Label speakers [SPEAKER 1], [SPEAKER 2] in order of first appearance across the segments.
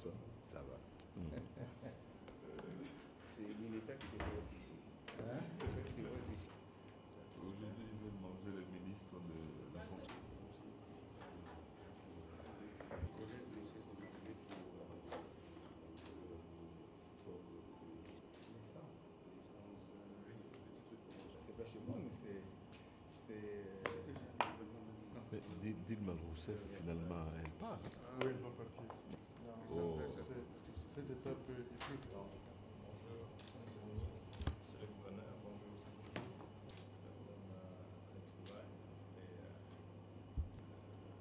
[SPEAKER 1] toi?
[SPEAKER 2] Ça va.
[SPEAKER 1] C'est l'État qui devrait être ici. Hein? L'État qui devrait être ici.
[SPEAKER 2] Aujourd'hui, je vais manger le ministre de la fonction.
[SPEAKER 1] C'est pas chez moi, mais c'est.
[SPEAKER 2] Mais Dilma Rousseff, finalement, elle part.
[SPEAKER 3] Oui, elle va partir.
[SPEAKER 2] Oh.
[SPEAKER 3] Cette étape est plus grave.
[SPEAKER 4] Bonjour, c'est le gouverneur, bonjour.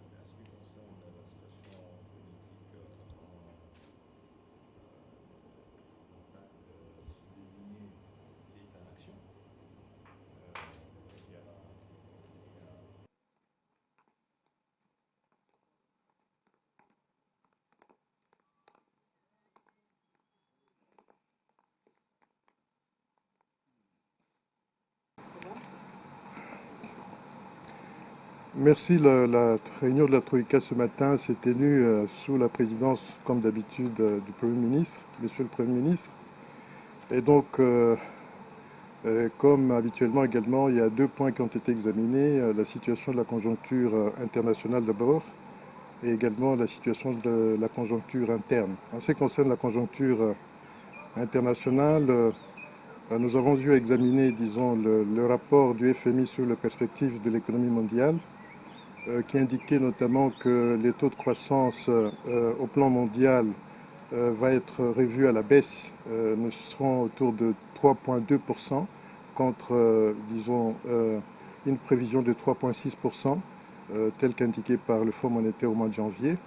[SPEAKER 4] En ce qui concerne la situation politique, on a désigné l'État en action. Il y a
[SPEAKER 3] Merci. La réunion de la Troïka ce matin s'est tenue sous la présidence, comme d'habitude, du Premier ministre, Monsieur le Premier ministre. Et donc, comme habituellement également, il y a deux points qui ont été examinés. La situation de la conjoncture internationale d'abord, et également la situation de la conjoncture interne. En ce qui concerne la conjoncture internationale, nous avons dû examiner, disons, le rapport du FMI sur les perspectives de l'économie mondiale, qui indiquait notamment que les taux de croissance au plan mondial va être revu à la baisse. Nous serons autour de 3,2% contre, disons, une prévision de 3,6%, telle qu'indiquée par le Fonds monétaire au mois de janvier,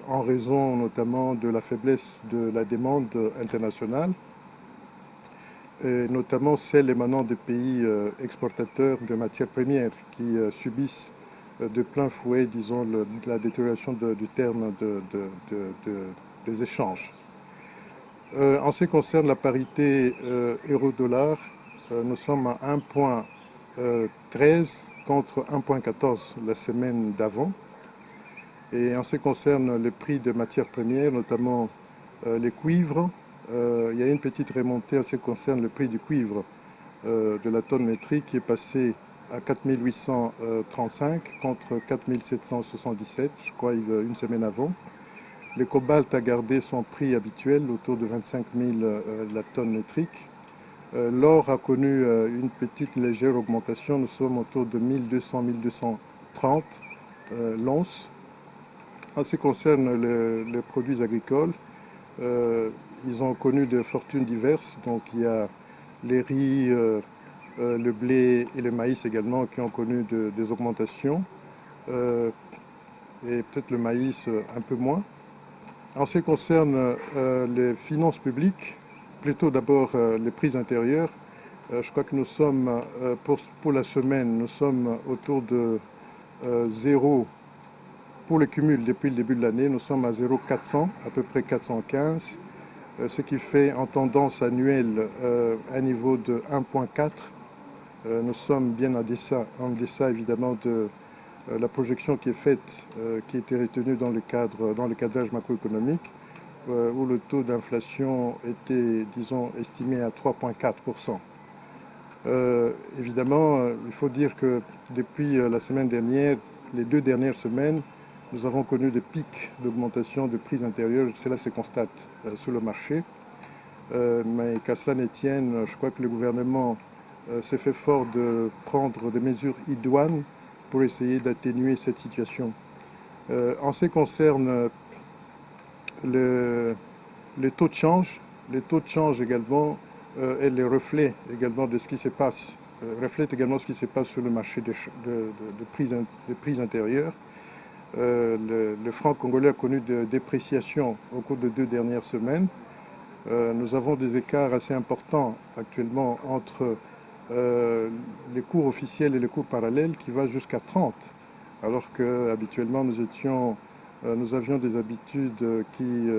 [SPEAKER 3] en raison notamment de la faiblesse de la demande internationale, et notamment celle émanant des pays exportateurs de matières premières qui subissent de plein fouet, disons, la détérioration du terme des échanges. En ce qui concerne la parité euro-dollar, nous sommes à 1,13 contre 1,14 la semaine d'avant. Et en ce qui concerne le prix des matières premières, notamment les cuivres, il y a une petite remontée en ce qui concerne le prix du cuivre de la tonne métrique qui est passé à 4 835 contre 4 777, je crois, une semaine avant. Le cobalt a gardé son prix habituel autour de 25 000 la tonne métrique. L'or a connu une petite légère augmentation. Nous sommes autour de 1200-1230 l'once. En ce qui concerne les produits agricoles, ils ont connu des fortunes diverses. Donc il y a les riz, le blé et le maïs également qui ont connu des augmentations. Et peut-être le maïs un peu moins. En ce qui concerne les finances publiques, plutôt d'abord les prix intérieurs, je crois que nous sommes, pour la semaine, nous sommes autour de 0. Pour le cumul depuis le début de l'année, nous sommes à 0,400, à peu près 415, ce qui fait en tendance annuelle un niveau de 1,4. Nous sommes bien en deçà évidemment de la projection qui est faite, qui a été retenue dans le cadrage macroéconomique, où le taux d'inflation était, disons, estimé à 3,4%. Évidemment, il faut dire que depuis la semaine dernière, les 2 dernières semaines, nous avons connu des pics d'augmentation de prix intérieurs. Cela se constate sur le marché. Mais qu'à cela ne tienne, je crois que le gouvernement s'est fait fort de prendre des mesures idoines pour essayer d'atténuer cette situation. En ce qui concerne les taux de change également et les reflets également de ce qui se passe, reflètent également ce qui se passe sur le marché des prix intérieurs. Le franc congolais a connu de dépréciation au cours des 2 dernières semaines. Nous avons des écarts assez importants actuellement entre les cours officiels et les cours parallèles qui va jusqu'à 30, alors qu'habituellement nous avions des habitudes qui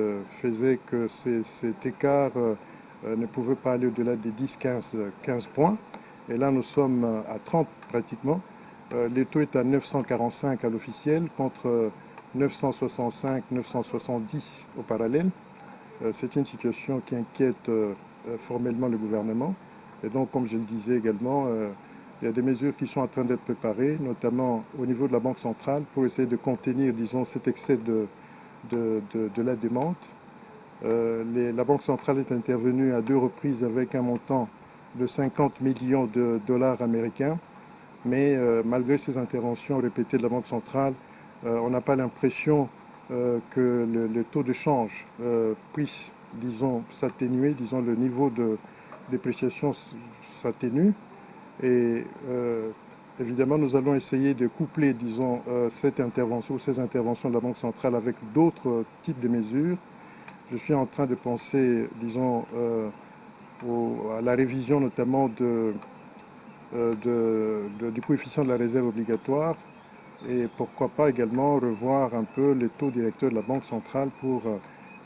[SPEAKER 3] faisaient que cet écart ne pouvait pas aller au-delà des 10-15 points. Et là, nous sommes à 30 pratiquement. Les taux est à 945 à l'officiel contre 965, 970 au parallèle. C'est une situation qui inquiète formellement le gouvernement. Et donc, comme je le disais également, il y a des mesures qui sont en train d'être préparées, notamment au niveau de la Banque centrale, pour essayer de contenir, disons, cet excès de la demande. La Banque centrale est intervenue à 2 reprises avec un montant de 50 millions de dollars américains. Mais malgré ces interventions répétées de la Banque centrale, on n'a pas l'impression que le taux de change puisse, disons, s'atténuer, disons, le niveau de dépréciation s'atténue. Et évidemment, nous allons essayer de coupler, disons, cette intervention, ces interventions de la Banque centrale avec d'autres types de mesures. Je suis en train de penser, disons, à la révision notamment du coefficient de la réserve obligatoire et pourquoi pas également revoir un peu les taux directeurs de la Banque centrale pour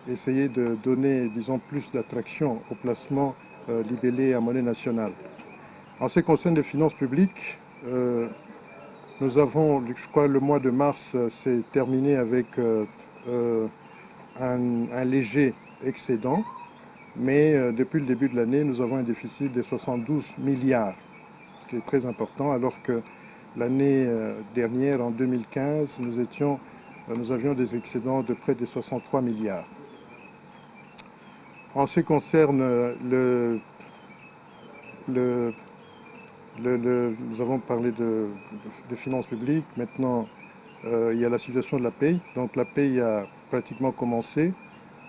[SPEAKER 3] essayer de donner, disons, plus d'attraction au placement libellé à monnaie nationale. En ce qui concerne les finances publiques, nous avons, je crois, le mois de mars s'est terminé avec un léger excédent, mais depuis le début de l'année, nous avons un déficit de 72 milliards, ce qui est très important, alors que l'année dernière, en 2015, nous avions des excédents de près de 63 milliards. En ce qui concerne nous avons parlé des finances publiques. Maintenant, il y a la situation de la paye. Donc la paye a pratiquement commencé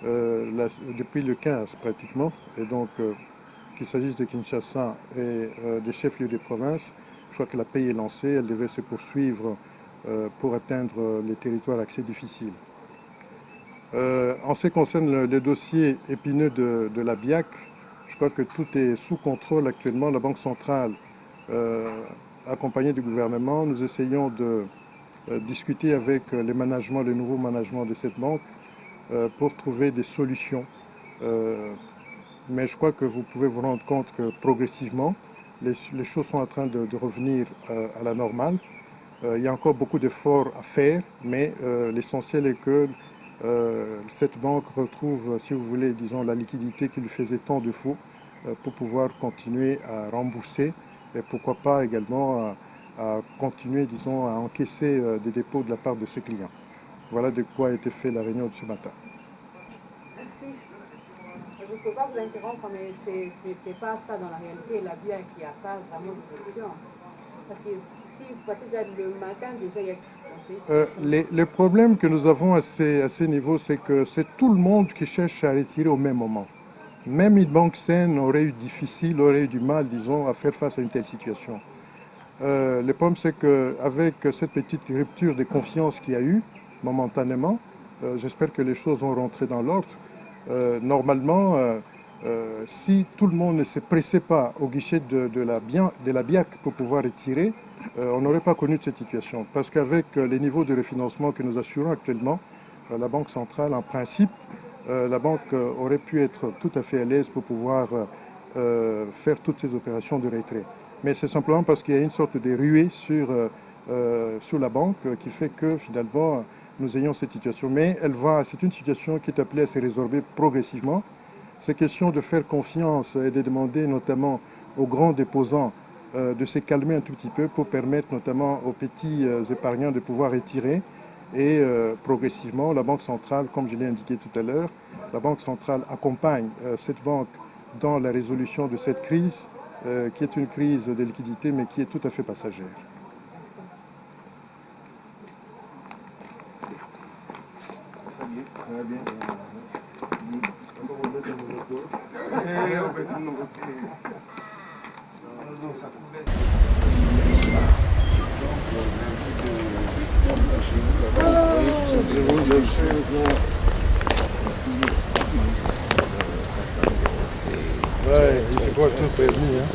[SPEAKER 3] depuis le 15 pratiquement. Et donc, qu'il s'agisse de Kinshasa et des chefs-lieux des provinces, je crois que la paye est lancée. Elle devait se poursuivre pour atteindre les territoires accès difficiles. En ce qui concerne le dossier épineux de la BIAC, je crois que tout est sous contrôle actuellement. La Banque centrale, accompagnée du gouvernement, nous essayons de discuter avec le nouveau management de cette banque pour trouver des solutions. Mais je crois que vous pouvez vous rendre compte que progressivement, les choses sont en train de revenir à la normale. Il y a encore beaucoup d'efforts à faire, mais l'essentiel est que cette banque retrouve, si vous voulez, disons, la liquidité qui lui faisait tant de défaut pour pouvoir continuer à rembourser et pourquoi pas également à continuer, disons, à encaisser des dépôts de la part de ses clients. Voilà de quoi a été fait la réunion de ce matin.
[SPEAKER 5] Merci. Je ne peux pas vous interrompre, mais ce n'est pas ça dans la réalité. La BIAC qui n'a pas vraiment de solution. Parce que si vous passez déjà le matin, déjà il y a...
[SPEAKER 3] Le problème que nous avons à ces niveaux, c'est que c'est tout le monde qui cherche à retirer au même moment. Même une banque saine aurait eu du mal, disons, à faire face à une telle situation. Le problème, c'est qu'avec cette petite rupture de confiance qu'il y a eu, momentanément, j'espère que les choses vont rentrer dans l'ordre. Normalement, si tout le monde ne se pressait pas au guichet de la BIAC pour pouvoir retirer, on n'aurait pas connu cette situation. Parce qu'avec les niveaux de refinancement que nous assurons actuellement, la Banque centrale, en principe, la banque aurait pu être tout à fait à l'aise pour pouvoir faire toutes ces opérations de retrait. Mais c'est simplement parce qu'il y a une sorte de ruée sur la banque qui fait que finalement nous ayons cette situation. Mais c'est une situation qui est appelée à se résorber progressivement. C'est question de faire confiance et de demander notamment aux grands déposants de se calmer un tout petit peu pour permettre notamment aux petits épargnants de pouvoir retirer. Et progressivement, la Banque centrale, comme je l'ai indiqué tout à l'heure, la Banque centrale accompagne cette banque dans la résolution de cette crise, qui est une crise de liquidité, mais qui est tout à fait passagère. Ouais, c'est quoi tout prévenu, hein?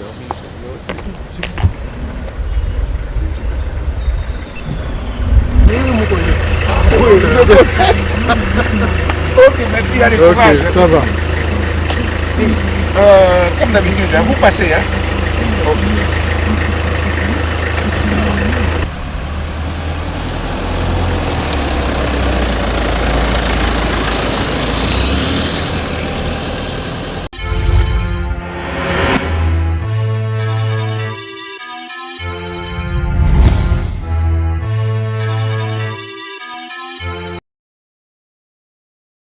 [SPEAKER 1] Ok, merci, allez, courage.
[SPEAKER 3] Ok, ça va.
[SPEAKER 1] Comme d'habitude, vous passez, hein?